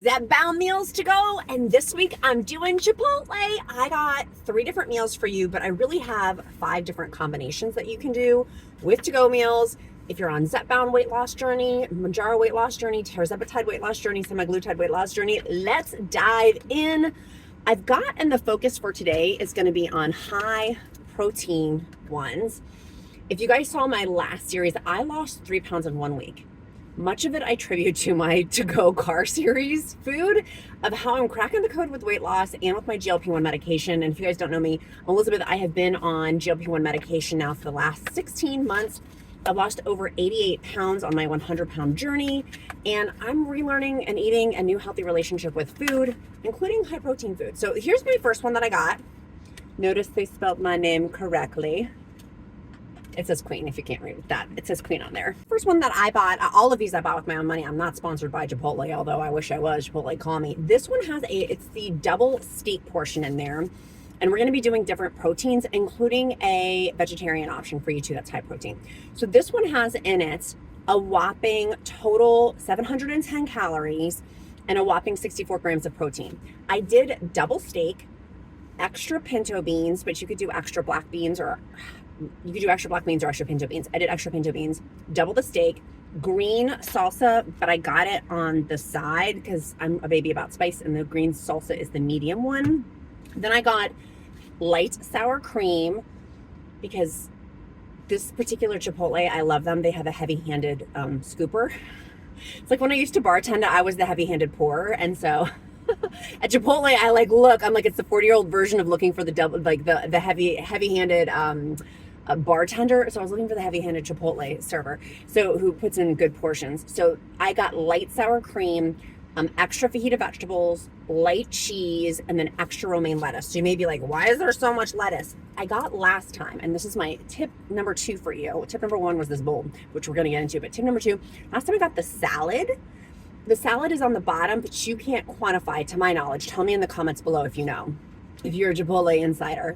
Zepbound meals to go, and this week I'm doing Chipotle. I got 3 different meals for you, but I really have 5 different combinations that you can do with to-go meals. If you're on Zepbound weight loss journey, Mounjaro weight loss journey, TIRZEPATIDE weight loss journey, semaglutide weight loss journey, let's dive in. I've got, and the focus for today is going to be on high protein ones. If you guys saw my last series, I lost 3 pounds in 1 week. Much of it I attribute to my to-go car series food of how I'm cracking the code with weight loss and with my GLP-1 medication. And if you guys don't know me, Elizabeth, I have been on GLP-1 medication now for the last 16 months. I've lost over 88 pounds on my 100-pound journey, and I'm relearning and eating a new healthy relationship with food, including high-protein food. So here's my first one that I got. Notice they spelled my name correctly. It says Queen, if you can't read that. It says Queen on there. First one that I bought, all of these I bought with my own money. I'm not sponsored by Chipotle, although I wish I was. Chipotle, call me. This one has it's the double steak portion in there. And we're going to be doing different proteins, including a vegetarian option for you too that's high protein. So this one has in it a whopping total 710 calories and a whopping 64 grams of protein. I did double steak, extra pinto beans, but you could do extra black beans or you could do extra black beans or extra pinto beans. I did extra pinto beans, double the steak, green salsa, but I got it on the side because I'm a baby about spice, and the green salsa is the medium one. Then I got light sour cream because this particular Chipotle, I love them. They have a heavy-handed scooper. It's like when I used to bartend, I was the heavy-handed pourer, and so at Chipotle, I I'm like, it's the 40-year-old version of looking for the double, like the heavy-handed a bartender. So I was looking for the heavy-handed Chipotle server, so who puts in good portions. So I got light sour cream, extra fajita vegetables, light cheese, and then extra romaine lettuce. So you may be like, why is there so much lettuce? I got last time, and this is my tip number 2 for you. Tip number 1 was this bowl, which we're gonna get into, but tip number 2, last time I got the salad. The salad is on the bottom, but you can't quantify, to my knowledge. Tell me in the comments below if you know, if you're a Chipotle insider.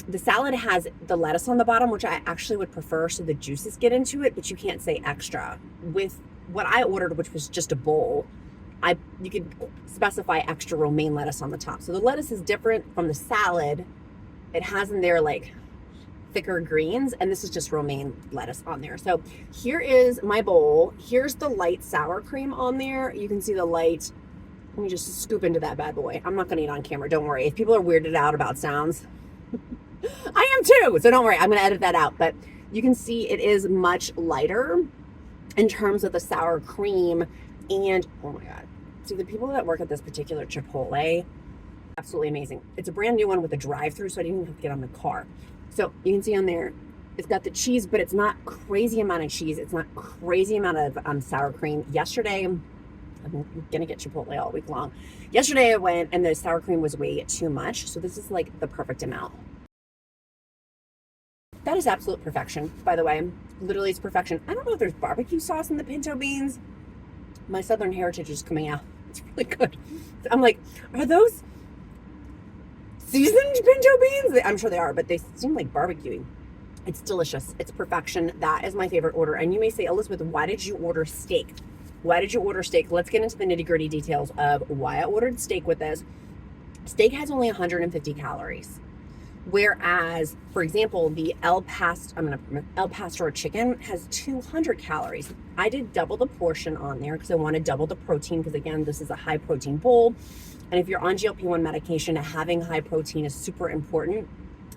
The salad has the lettuce on the bottom, which I actually would prefer so the juices get into it, but you can't say extra. With what I ordered, which was just a bowl, you could specify extra romaine lettuce on the top. So the lettuce is different from the salad. It has in there like thicker greens, and this is just romaine lettuce on there. So here is my bowl. Here's the light sour cream on there. You can see the light. Let me just scoop into that bad boy. I'm not gonna eat on camera, don't worry. If people are weirded out about sounds, I am too, so don't worry, I'm gonna edit that out. But you can see it is much lighter in terms of the sour cream. And oh my God, see, the people that work at this particular Chipotle, absolutely amazing. It's a brand new one with a drive-through, so I didn't even have to get on the car. So you can see on there, it's got the cheese, but it's not crazy amount of cheese. It's not crazy amount of sour cream. Yesterday, I'm gonna get Chipotle all week long. Yesterday I went and the sour cream was way too much. So this is like the perfect amount. That is absolute perfection, by the way. Literally, it's perfection. I don't know if there's barbecue sauce in the pinto beans. My Southern heritage is coming out. It's really good. I'm like, are those seasoned pinto beans? I'm sure they are, but they seem like barbecue. It's delicious. It's perfection. That is my favorite order. And you may say, Elizabeth, why did you order steak? Why did you order steak? Let's get into the nitty-gritty details of why I ordered steak with this. Steak has only 150 calories. Whereas, for example, the El Pastor chicken has 200 calories. I did double the portion on there because I wanted double the protein, because again, this is a high protein bowl. And if you're on GLP-1 medication, having high protein is super important.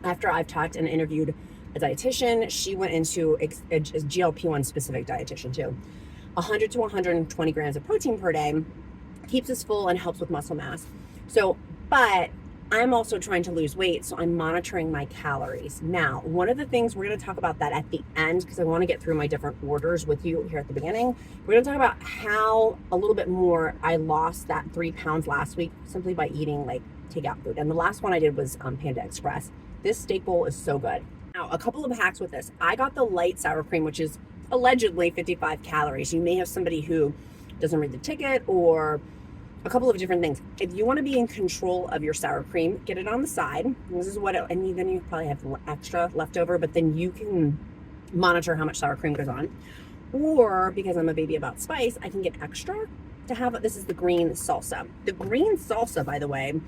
After I've talked and interviewed a dietitian, she went into a GLP-1 specific dietitian too. 100 to 120 grams of protein per day keeps us full and helps with muscle mass. So, but I'm also trying to lose weight, so I'm monitoring my calories. Now, one of the things, we're going to talk about that at the end because I want to get through my different orders with you here at the beginning. We're going to talk about how a little bit more I lost that 3 pounds last week simply by eating like takeout food. And the last one I did was Panda Express. This steak bowl is so good. Now, a couple of hacks with this. I got the light sour cream, which is allegedly 55 calories. You may have somebody who doesn't read the ticket or a couple of different things. If you want to be in control of your sour cream, get it on the side. This is what and then you probably have extra left over, but then you can monitor how much sour cream goes on. Or because I'm a baby about spice, I can get extra to have, this is the green salsa. The green salsa, by the way,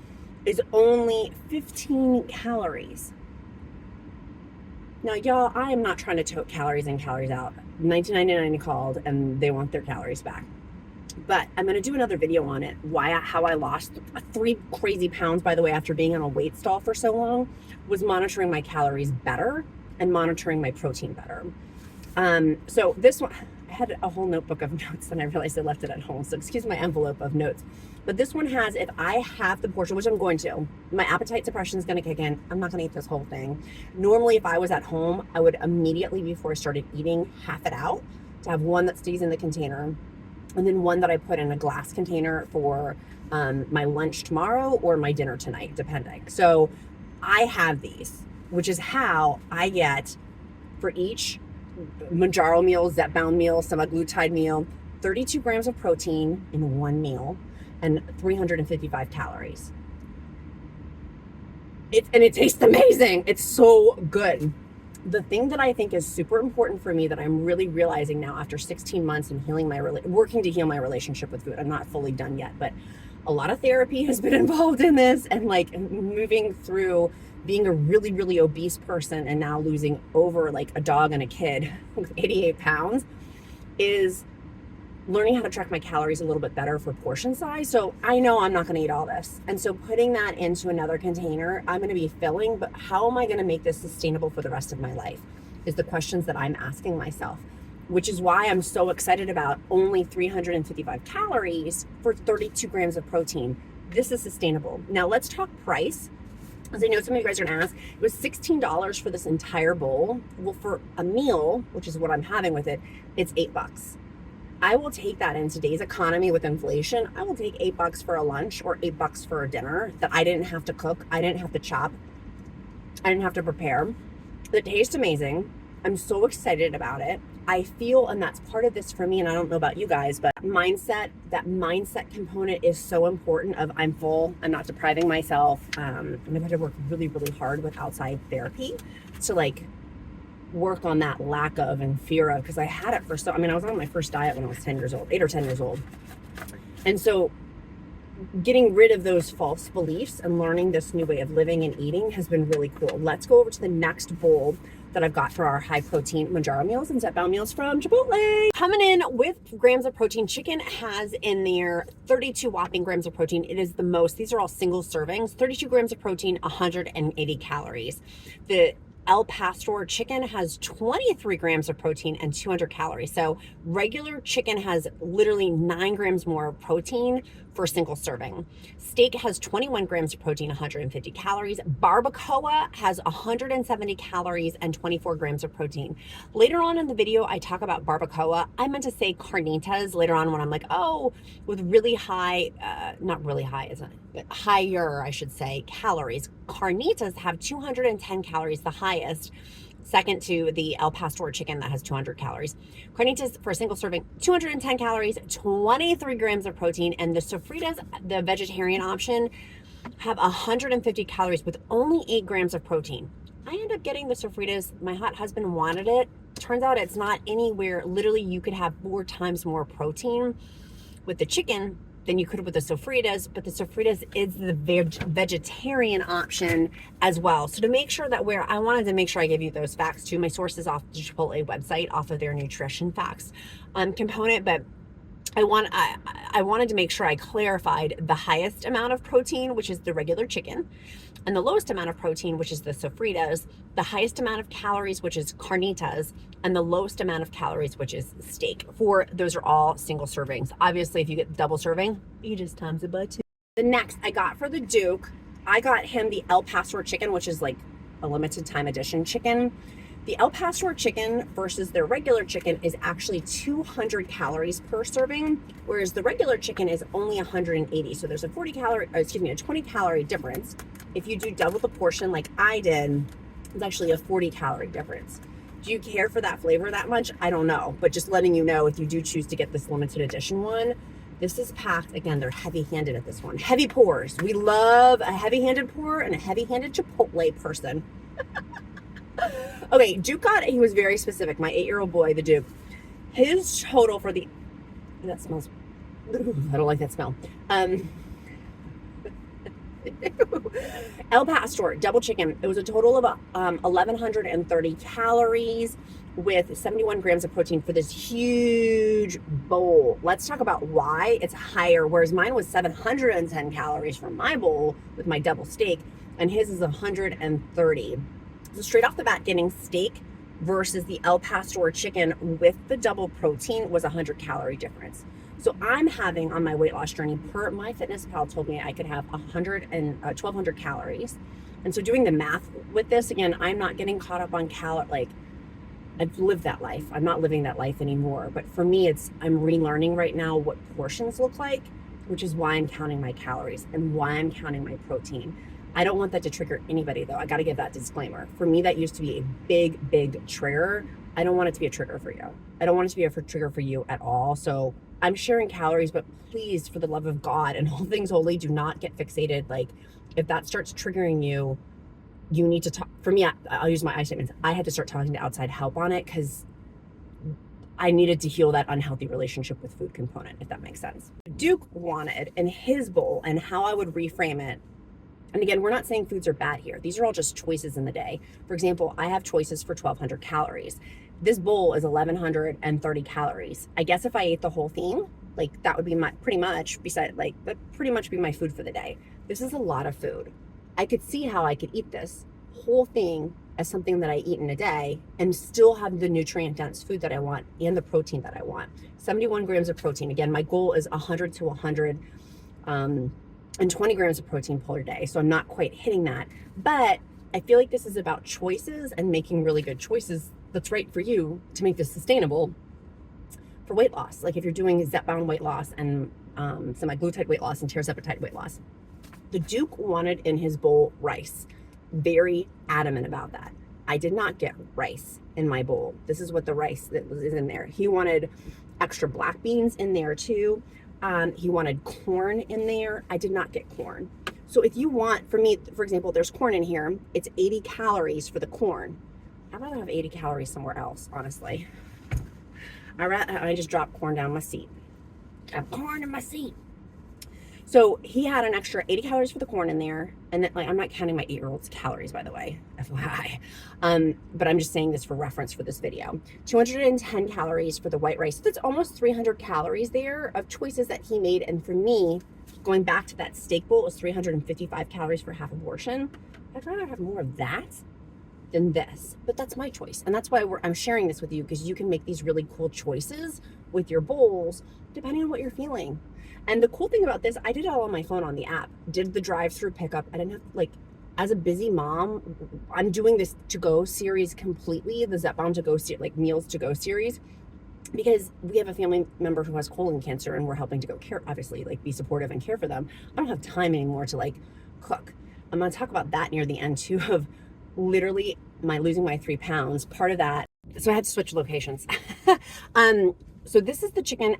is only 15 calories. Now, y'all, I am not trying to tote calories in, calories out. 1999 called and they want their calories back. But I'm going to do another video on it. How I lost 3 crazy pounds, by the way, after being on a weight stall for so long, was monitoring my calories better and monitoring my protein better. So this one, I had a whole notebook of notes and I realized I left it at home. So excuse my envelope of notes. But this one has, if I have the portion, which I'm going to, my appetite suppression is going to kick in. I'm not going to eat this whole thing. Normally, if I was at home, I would immediately, before I started eating, half it out to have one that stays in the container and then one that I put in a glass container for my lunch tomorrow or my dinner tonight, depending. So I have these, which is how I get for each Mounjaro meal, Zepbound meal, semaglutide meal, 32 grams of protein in one meal and 355 calories. And it tastes amazing. It's so good. The thing that I think is super important for me that I'm really realizing now after 16 months and working to heal my relationship with food, I'm not fully done yet, but a lot of therapy has been involved in this, and like moving through being a really, really obese person and now losing over like a dog and a kid with 88 pounds is learning how to track my calories a little bit better for portion size. So I know I'm not going to eat all this. And so putting that into another container, I'm going to be filling, but how am I going to make this sustainable for the rest of my life is the questions that I'm asking myself, which is why I'm so excited about only 355 calories for 32 grams of protein. This is sustainable. Now let's talk price. As I know some of you guys are going to ask, it was $16 for this entire bowl. Well, for a meal, which is what I'm having with it, it's $8. I will take that in today's economy with inflation. I will take $8 for a lunch or $8 for a dinner that I didn't have to cook. I didn't have to chop. I didn't have to prepare. It tastes amazing. I'm so excited about it. I feel, and that's part of this for me, and I don't know about you guys, but that mindset component is so important of I'm full, I'm not depriving myself. And I've had to work really, really hard with outside therapy to like work on that lack of and fear of, because I had it for I was on my first diet when I was 10 years old, 8 or 10 years old. And so getting rid of those false beliefs and learning this new way of living and eating has been really cool. Let's go over to the next bowl that I've got for our high protein Mounjaro meals and Zepbound meals from Chipotle. Coming in with grams of protein, chicken has in there 32 whopping grams of protein. It is the most. These are all single servings, 32 grams of protein, 180 calories. The El Pastor chicken has 23 grams of protein and 200 calories. So regular chicken has literally 9 grams more protein for a single serving. Steak has 21 grams of protein, 150 calories. Barbacoa has 170 calories and 24 grams of protein. Later on in the video, I talk about barbacoa. I meant to say carnitas later on when I'm like, oh, with really high, not really high, isn't it? But higher, I should say, calories. Carnitas have 210 calories, the highest, second to the El Pastor chicken that has 200 calories. Carnitas for a single serving, 210 calories, 23 grams of protein, and the sofritas, the vegetarian option, have 150 calories with only 8 grams of protein. I ended up getting the sofritas. My hot husband wanted it. Turns out it's not anywhere. Literally, you could have 4 times more protein with the chicken than you could with the sofritas, but the sofritas is the vegetarian option as well. So to make sure that I wanted to make sure I give you those facts too. My source is off the Chipotle website, off of their nutrition facts component, but I wanted to make sure I clarified the highest amount of protein, which is the regular chicken, and the lowest amount of protein, which is the sofritas, the highest amount of calories, which is carnitas, and the lowest amount of calories, which is steak. Those are all single servings. Obviously, if you get double serving, you just times it by 2. The next I got for the Duke, I got him the El Pastor chicken, which is like a limited time edition chicken. The El Pastor chicken versus their regular chicken is actually 200 calories per serving, whereas the regular chicken is only 180. So there's a 20 calorie difference. If you do double the portion like I did, it's actually a 40 calorie difference. Do you care for that flavor that much? I don't know, but just letting you know if you do choose to get this limited edition one, this is packed. Again, they're heavy-handed at this one. Heavy pours. We love a heavy-handed pour and a heavy-handed Chipotle person. Okay, Duke he was very specific. My 8-year-old boy, the Duke, his total for that smells I don't like that smell. El Pastor double chicken. It was a total of 1,130 calories with 71 grams of protein for this huge bowl. Let's talk about why it's higher, whereas mine was 710 calories for my bowl with my double steak, and his is 130. So straight off the bat, getting steak versus the El Pastor chicken with the double protein was 100 calorie difference. So I'm having on my weight loss journey, per my fitness pal told me I could have 1,200 calories. And so doing the math with this, again, I'm not getting caught up on like I've lived that life. I'm not living that life anymore. But for me, I'm relearning right now what portions look like, which is why I'm counting my calories and why I'm counting my protein. I don't want that to trigger anybody though. I got to give that disclaimer. For me, that used to be a big trigger. I don't want it to be a trigger for you. I don't want it to be a trigger for you at all. So I'm sharing calories, but please, for the love of God and all things holy, do not get fixated. Like if that starts triggering you, you need to talk. For me, I'll use my I statements. I had to start talking to outside help on it because I needed to heal that unhealthy relationship with food component, if that makes sense. Duke wanted in his bowl and how I would reframe it. And again, we're not saying foods are bad here. These are all just choices in the day. For example, I have choices for 1,200 calories. This bowl is 1,130 calories. I guess if I ate the whole thing, like that would be my pretty much be my food for the day. This is a lot of food. I could see how I could eat this whole thing as something that I eat in a day and still have the nutrient dense food that I want and the protein that I want. 71 grams of protein. Again, my goal is 100 to 120 grams of protein per day. So I'm not quite hitting that, but I feel like this is about choices and making really good choices that's right for you to make this sustainable for weight loss. Like if you're doing Zepbound weight loss and semaglutide weight loss and tirzepatide weight loss. The Duke wanted in his bowl rice. Very adamant about that. I did not get rice in my bowl. This is what the rice that is in there. He wanted extra black beans in there too. He wanted corn in there. I did not get corn. So if you want, for me, for example, there's corn in here. It's 80 calories for the corn. I'd rather have 80 calories somewhere else, honestly. I just dropped corn down my seat. I have corn in my seat. So he had an extra 80 calories for the corn in there. And then, like, I'm not counting my 8-year-old's calories, by the way, FYI. But I'm just saying this for reference for this video. 210 calories for the white rice. So that's almost 300 calories there of choices that he made. And for me, going back to that steak bowl, it was 355 calories for half a portion. I'd rather have more of that than this, but that's my choice. And that's why I'm sharing this with you, because you can make these really cool choices with your bowls depending on what you're feeling. And the cool thing about this, I did it all on my phone on the app. Did the drive-through pickup. I didn't have, like, as a busy mom, I'm doing this to-go series completely, the Zepbound to-go, like meals to-go series, because we have a family member who has colon cancer and we're helping to go care, obviously, like be supportive and care for them. I don't have time anymore to like cook. I'm going to talk about that near the end too, of literally losing my 3 pounds. Part of that, so I had to switch locations. So this is the chicken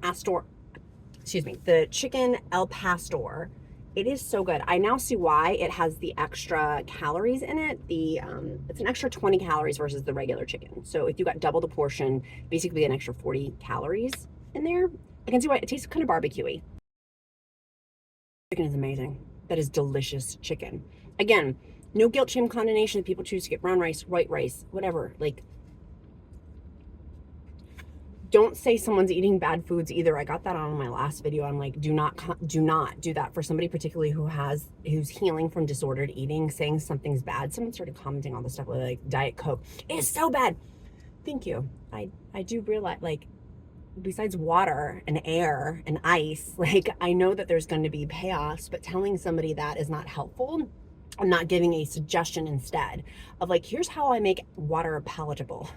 the chicken El Pastor. It is so good. I now see why it has the extra calories in it. It's an extra 20 calories versus the regular chicken. So if you got double the portion, basically an extra 40 calories in there. I can see why it tastes kind of barbecue-y. Chicken is amazing. That is delicious chicken. Again, no guilt, shame, condemnation if people choose to get brown rice, white rice, whatever. Like, don't say someone's eating bad foods either. I got that on my last video. I'm like, do not do that for somebody particularly who's healing from disordered eating, saying something's bad. Someone started commenting on the stuff like Diet Coke. It's so bad. Thank you. I do realize, like, besides water and air and ice, like, I know that there's going to be chaos, but telling somebody that is not helpful. I'm not giving a suggestion instead of like, here's how I make water palatable.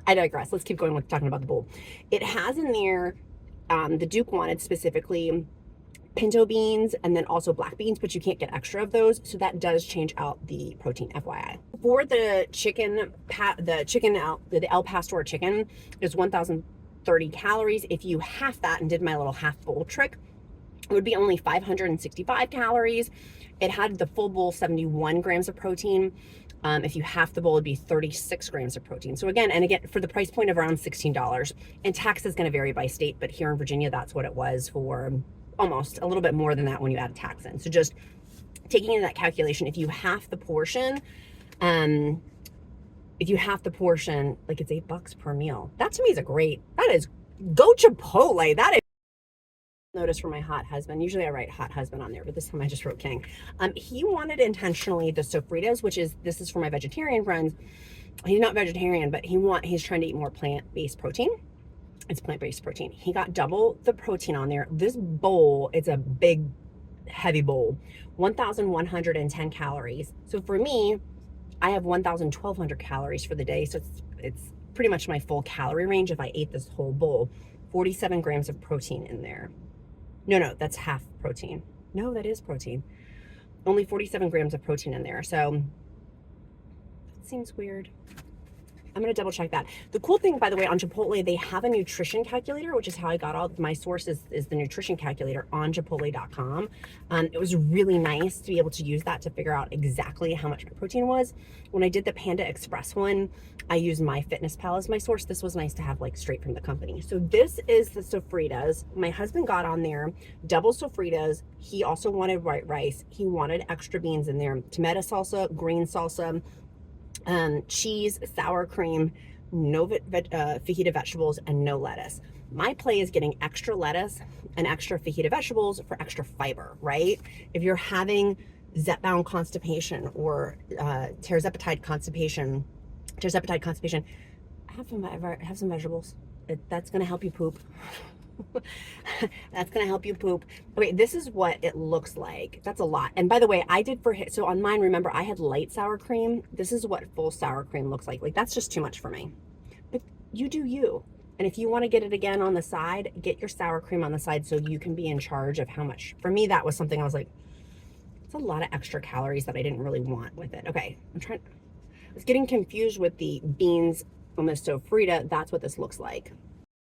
I digress. Let's keep going with talking about the bowl. It has in there, the Duke wanted specifically pinto beans and then also black beans, but you can't get extra of those. So that does change out the protein, FYI. For the chicken, the El Pastor chicken is 1,030 calories. If you half that and did my little half bowl trick, it would be only 565 calories. It had the full bowl 71 grams of protein. If you half the bowl, it'd be 36 grams of protein. So again, for the price point of around $16, and tax is going to vary by state, but here in Virginia, that's what it was for almost a little bit more than that when you add tax in. So just taking into that calculation, if you half the portion, like it's $8 per meal. That to me is that is, go Chipotle. That is. Notice for my hot husband. Usually I write hot husband on there, but this time I just wrote king. He wanted intentionally the sofritas, this is for my vegetarian friends. He's not vegetarian, but he's trying to eat more plant-based protein. It's plant-based protein. He got double the protein on there. This bowl, it's a big, heavy bowl, 1,110 calories. So for me, I have 1,200 calories for the day. So it's pretty much my full calorie range if I ate this whole bowl. 47 grams of protein in there. No, that's half protein. No, that is protein. Only 47 grams of protein in there. So it seems weird. I'm going to double check that. The cool thing, by the way, on Chipotle, they have a nutrition calculator, which is how I got all my source is the nutrition calculator on Chipotle.com. It was really nice to be able to use that to figure out exactly how much my protein was. When I did the Panda Express one, I used MyFitnessPal as my source. This was nice to have like straight from the company. So this is the sofritas. My husband got on there double sofritas. He also wanted white rice. He wanted extra beans in there, tomato salsa, green salsa, cheese, sour cream, no fajita vegetables, and no lettuce. My play is getting extra lettuce and extra fajita vegetables for extra fiber, right? If you're having Zepbound constipation or TIRZEPATIDE constipation, have some vegetables. That's going to help you poop. That's gonna help you poop. Okay, this is what it looks like. That's a lot. And by the way, so on mine, remember, I had light sour cream. This is what full sour cream looks like. Like, that's just too much for me. But you do you. And if you want to get it again on the side, get your sour cream on the side so you can be in charge of how much. For me, that was something I was like, it's a lot of extra calories that I didn't really want with it. Okay, I was getting confused with the beans on the sofrita. That's what this looks like.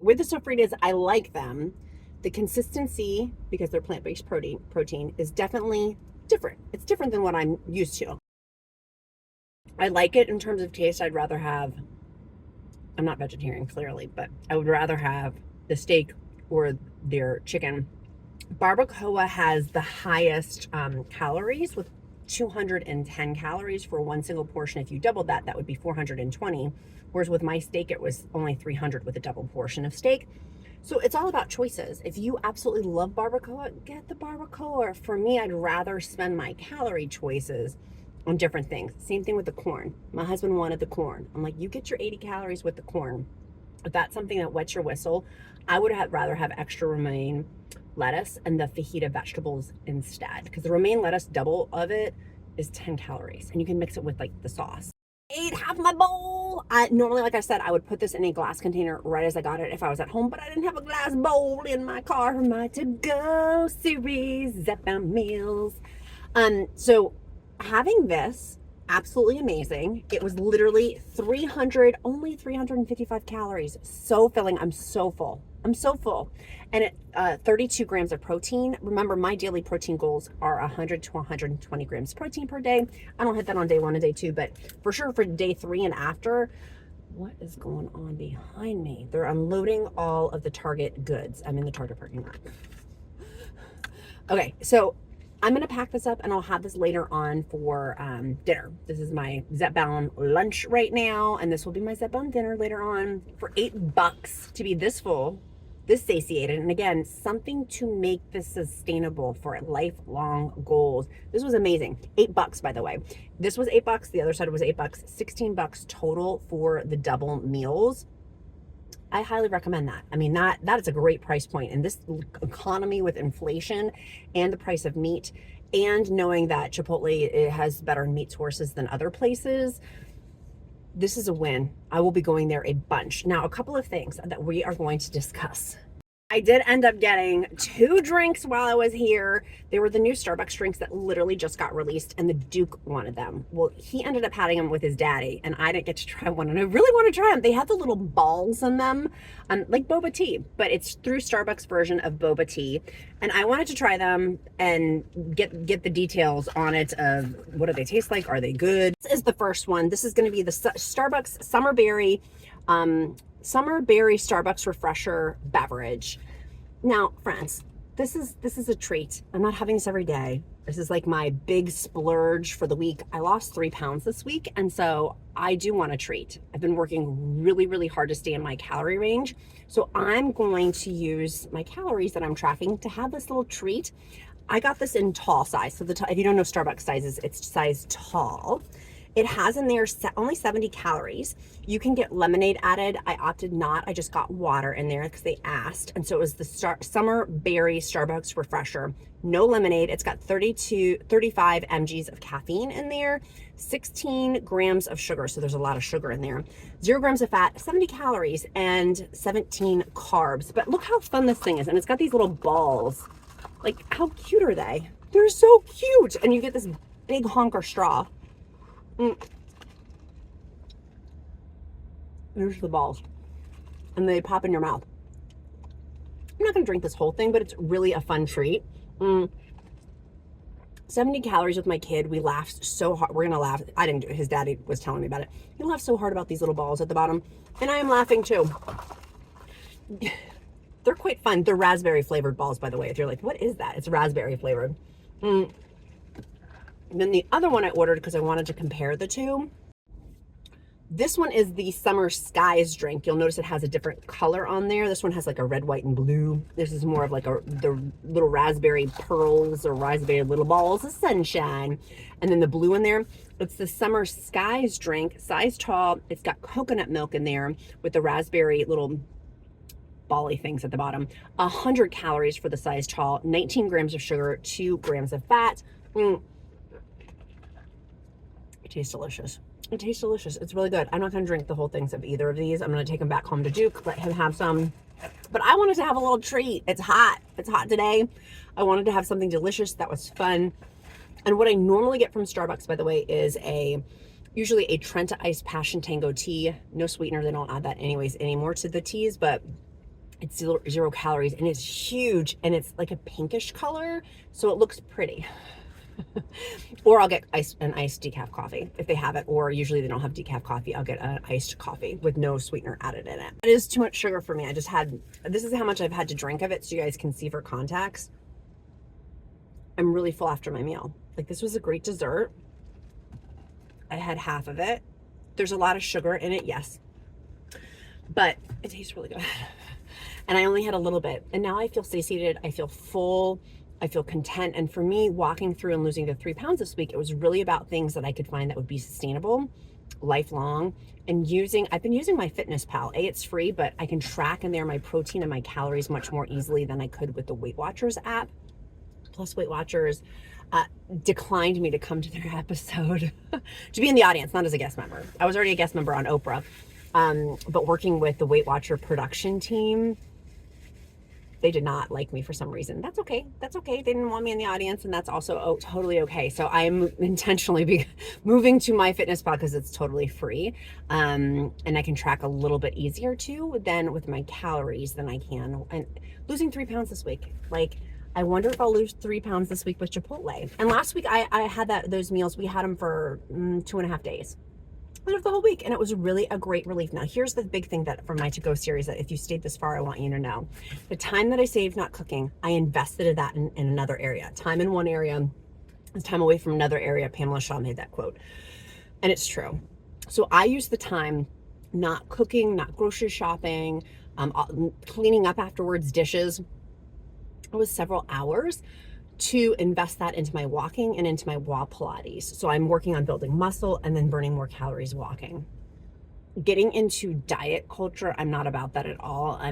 With the sofritas, I like them. The consistency, because they're plant-based protein, is definitely different. It's different than what I'm used to. I like it in terms of taste. I'm not vegetarian, clearly, but I would rather have the steak or their chicken. Barbacoa has the highest calories with 210 calories for one single portion. If you doubled that, that would be 420. Whereas with my steak, it was only 300 with a double portion of steak. So it's all about choices. If you absolutely love barbacoa, get the barbacoa. For me, I'd rather spend my calorie choices on different things. Same thing with the corn. My husband wanted the corn. I'm like, you get your 80 calories with the corn. If that's something that wets your whistle, I would rather have extra romaine lettuce and the fajita vegetables instead. Because the romaine lettuce, double of it, is 10 calories. And you can mix it with like the sauce. Ate half my bowl. Normally, like I said, I would put this in a glass container right as I got it if I was at home, but I didn't have a glass bowl in my car for my to-go series, Zepbound meals. So having this, absolutely amazing. It was literally only 355 calories. So filling. I'm so full. And it 32 grams of protein. Remember, my daily protein goals are 100 to 120 grams protein per day. I don't hit that on day 1 and day 2, but for sure for day 3 and after. What is going on behind me? They're unloading all of the Target goods. I'm in the Target parking lot. Okay, so I'm going to pack this up and I'll have this later on for dinner. This is my Zepbound lunch right now, and this will be my Zepbound dinner later on. For $8 to be this full, this satiated, and again, something to make this sustainable for lifelong goals. This was amazing. $8, by the way. This was $8. The other side was $8. $16 total for the double meals. I highly recommend that. I mean, that is a great price point in this economy with inflation and the price of meat, and knowing that Chipotle, it has better meat sources than other places. This is a win. I will be going there a bunch. Now, a couple of things that we are going to discuss. I did end up getting 2 drinks while I was here. They were the new Starbucks drinks that literally just got released, and the Duke wanted them. Well, he ended up having them with his daddy, and I didn't get to try one, and I really want to try them. They have the little balls in them, like boba tea, but it's through Starbucks version of boba tea, and I wanted to try them and get the details on it of what do they taste like, are they good? This is the first one. This is going to be the Starbucks Summer Berry Starbucks Refresher Beverage. Now, friends, this is a treat. I'm not having this every day. This is like my big splurge for the week. I lost 3 pounds this week, and so I do want a treat. I've been working really, really hard to stay in my calorie range, so I'm going to use my calories that I'm tracking to have this little treat. I got this in tall size. So if you don't know Starbucks sizes, it's size tall. It has in there only 70 calories. You can get lemonade added. I opted not. I just got water in there because they asked. And so it was the Summer Berry Starbucks Refresher. No lemonade. It's got 35 mgs of caffeine in there, 16 grams of sugar. So there's a lot of sugar in there. 0 grams of fat, 70 calories, and 17 carbs. But look how fun this thing is. And it's got these little balls. Like, how cute are they? They're so cute. And you get this big honker straw. There's the balls, and they pop in your mouth. I'm not gonna drink this whole thing, but it's really a fun treat. 70 calories with my kid. We laughed so hard. We're gonna laugh. I didn't do it. His daddy was telling me about it. He laughed so hard about these little balls at the bottom, and I am laughing too. They're quite fun. They're raspberry flavored balls, by the way. If you're like, what is that? It's raspberry flavored. And then the other one I ordered because I wanted to compare the two. This one is the Summer Skies drink. You'll notice it has a different color on there. This one has like a red, white, and blue. This is more of like the little raspberry pearls or raspberry little balls of sunshine. And then the blue in there, it's the Summer Skies drink, size tall. It's got coconut milk in there with the raspberry little bally things at the bottom. 100 calories for the size tall, 19 grams of sugar, 2 grams of fat. It tastes delicious. It tastes delicious. It's really good. I'm not going to drink the whole things of either of these. I'm going to take them back home to Duke, let him have some. But I wanted to have a little treat. It's hot. It's hot today. I wanted to have something delicious that was fun. And what I normally get from Starbucks, by the way, is usually a Trenta Iced Passion Tango tea. No sweetener. They don't add that anyways anymore to the teas, but it's 0 calories, and it's huge, and it's like a pinkish color, so it looks pretty. Or I'll get an iced decaf coffee if they have it, or usually they don't have decaf coffee. I'll get an iced coffee with no sweetener added in it. It is too much sugar for me. This is how much I've had to drink of it, so you guys can see for context. I'm really full after my meal. Like, this was a great dessert. I had half of it. There's a lot of sugar in it, yes, but it tastes really good. And I only had a little bit, and now I feel satiated. I feel full. I feel content. And for me, walking through and losing the 3 pounds this week, it was really about things that I could find that would be sustainable, lifelong, and I've been using my Fitness Pal. It's free, but I can track in there my protein and my calories much more easily than I could with the Weight Watchers app. Plus, Weight Watchers declined me to come to their episode to be in the audience, not as a guest member. I was already a guest member on Oprah, but working with the Weight Watcher production team, they did not like me for some reason. That's okay. That's okay. They didn't want me in the audience, and that's also totally okay. So I'm intentionally moving to my Fitness Pal because it's totally free, and I can track a little bit easier too than with my calories than I can. And losing 3 pounds this week, like, I wonder if I'll lose 3 pounds this week with Chipotle. And last week I had those meals. We had them for 2.5 days. Of the whole week, and it was really a great relief. Now, here's the big thing that from my to-go series that if you stayed this far, I want you to know. The time that I saved not cooking, I invested that in another area. Time in one area is time away from another area. Pamela Shaw made that quote, and it's true. So I used the time not cooking, not grocery shopping, cleaning up afterwards, dishes. It was several hours to invest that into my walking and into my wall Pilates. So I'm working on building muscle and then burning more calories walking. Getting into diet culture, I'm not about that at all.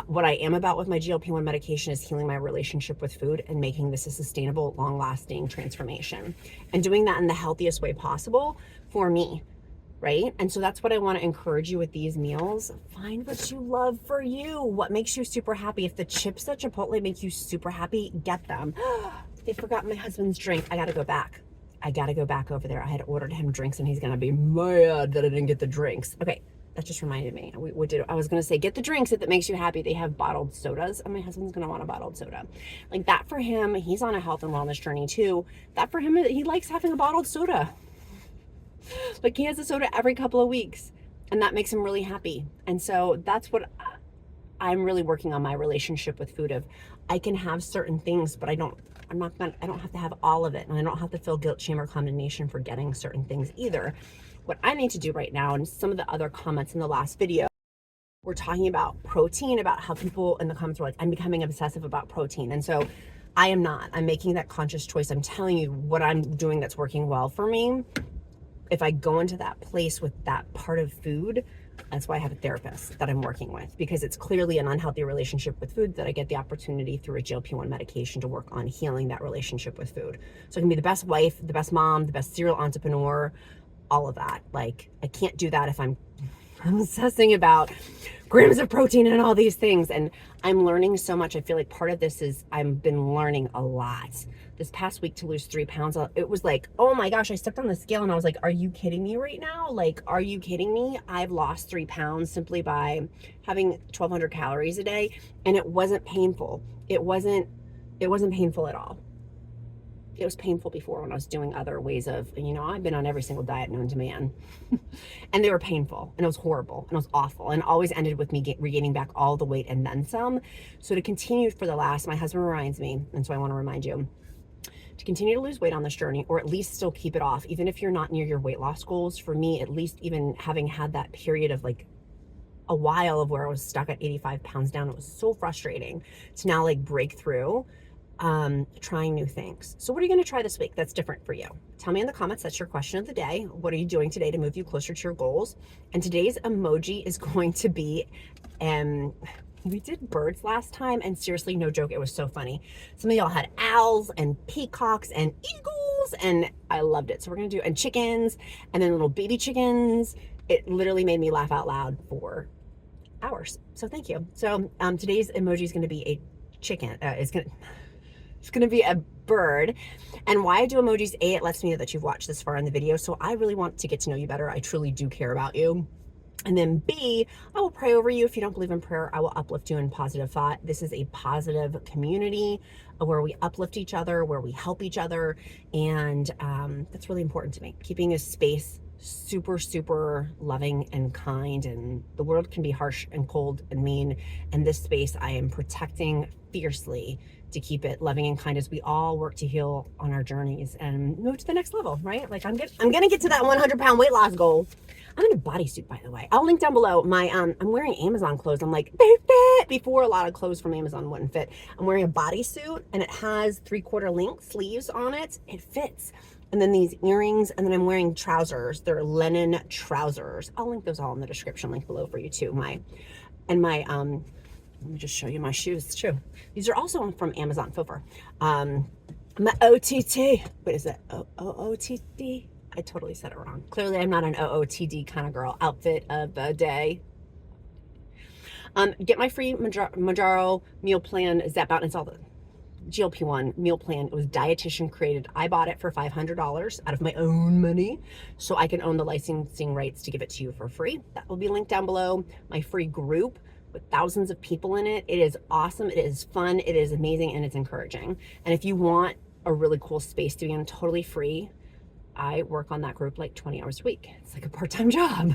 What I am about with my GLP-1 medication is healing my relationship with food and making this a sustainable, long-lasting transformation. And doing that in the healthiest way possible for me, right? And so that's what I want to encourage you with these meals. Find what you love for you. What makes you super happy. If the chips at Chipotle make you super happy, get them. They forgot my husband's drink. I got to go back. I got to go back over there. I had ordered him drinks and he's going to be mad that I didn't get the drinks. Okay. That just reminded me. I was going to say, get the drinks if it makes you happy. They have bottled sodas, and my husband's going to want a bottled soda. Like that for him, he's on a health and wellness journey too. That for him, he likes having a bottled soda. Like he has a soda every couple of weeks, and that makes him really happy. And so that's what I'm really working on, my relationship with food of I can have certain things, but I don't have to have all of it, and I don't have to feel guilt, shame, or condemnation for getting certain things either. What I need to do right now, and some of the other comments in the last video, we're talking about protein, about how people in the comments were like, I'm becoming obsessive about protein. And so I am not. I'm making that conscious choice. I'm telling you what I'm doing that's working well for me. If I go into that place with that part of food, that's why I have a therapist that I'm working with, because it's clearly an unhealthy relationship with food that I get the opportunity through a GLP-1 medication to work on healing that relationship with food. So I can be the best wife, the best mom, the best serial entrepreneur, all of that. Like I can't do that if I'm obsessing about grams of protein and all these things. And I'm learning so much. I feel like part of this is I've been learning a lot. This past week to lose 3 pounds, it was like, oh my gosh, I stepped on the scale and I was like, are you kidding me right now? Like, are you kidding me? I've lost 3 pounds simply by having 1,200 calories a day. And it wasn't painful. It wasn't painful at all. It was painful before when I was doing other ways of, I've been on every single diet known to man. And they were painful, and it was horrible, and it was awful, and always ended with me regaining back all the weight and then some. So to continue for the last, my husband reminds me, and so I want to remind you, to continue to lose weight on this journey, or at least still keep it off, even if you're not near your weight loss goals. For me, at least even having had that period of like a while of where I was stuck at 85 pounds down, it was so frustrating to now like break through. Trying new things. So what are you going to try this week that's different for you? Tell me in the comments. That's your question of the day. What are you doing today to move you closer to your goals? And today's emoji is going to be, we did birds last time, and seriously, no joke, it was so funny. Some of y'all had owls and peacocks and eagles, and I loved it. So we're going to do, and chickens, and then little baby chickens. It literally made me laugh out loud for hours. So thank you. So today's emoji is going to be a chicken. It's going to be a bird. And why I do emojis, A, it lets me know that you've watched this far in the video. So I really want to get to know you better. I truly do care about you. And then B, I will pray over you. If you don't believe in prayer, I will uplift you in positive thought. This is a positive community where we uplift each other, where we help each other. And that's really important to me. Keeping a space super, super loving and kind. And the world can be harsh and cold and mean. And this space I am protecting fiercely to keep it loving and kind as we all work to heal on our journeys and move to the next level, right? Like I'm gonna get to that 100-pound weight loss goal. I'm in a bodysuit, by the way. I'll link down below my, I'm wearing Amazon clothes. I'm like, they fit. Before, a lot of clothes from Amazon wouldn't fit. I'm wearing a bodysuit and it has 3/4 length sleeves on it. It fits. And then these earrings, and then I'm wearing trousers. They're linen trousers. I'll link those all in the description link below for you too. Let me just show you my shoes too. These are also from Amazon Fover. My OTT, what is it? OOTD? I totally said it wrong. Clearly I'm not an OOTD kind of girl. Outfit of the day. Get my free Mounjaro meal plan, Zepbound. It's all the GLP-1 meal plan. It was dietitian created. I bought it for $500 out of my own money, so I can own the licensing rights to give it to you for free. That will be linked down below. My free group with thousands of people in it. It is awesome. It is fun. It is amazing, and it's encouraging. And if you want a really cool space to be in, totally free, I work on that group like 20 hours a week. It's like a part-time job.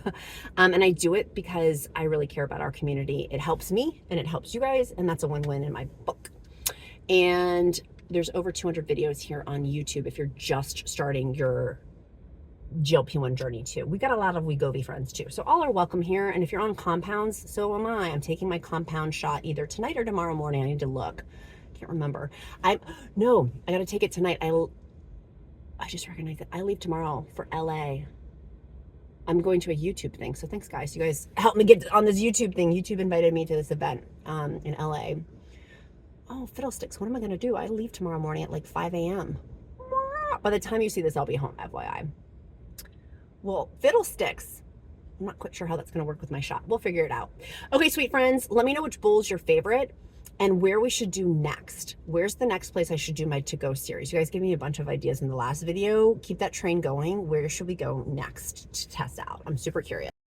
And I do it because I really care about our community. It helps me and it helps you guys, and that's a win-win in my book. And there's over 200 videos here on YouTube if you're just starting your GLP-1 journey too. We got a lot of WEGOVY friends too. So all are welcome here. And if you're on compounds, so am I. I'm taking my compound shot either tonight or tomorrow morning. I need to look. Can't remember. No, I got to take it tonight. I just recognized it. I leave tomorrow for LA. I'm going to a YouTube thing. So thanks guys. You guys helped me get on this YouTube thing. YouTube invited me to this event in LA. Oh, fiddlesticks. What am I going to do? I leave tomorrow morning at like 5 a.m. By the time you see this, I'll be home, FYI. Well, fiddlesticks. I'm not quite sure how that's going to work with my shot. We'll figure it out. Okay, sweet friends, let me know which bowl is your favorite and where we should do next. Where's the next place I should do my to-go series? You guys gave me a bunch of ideas in the last video. Keep that train going. Where should we go next to test out? I'm super curious.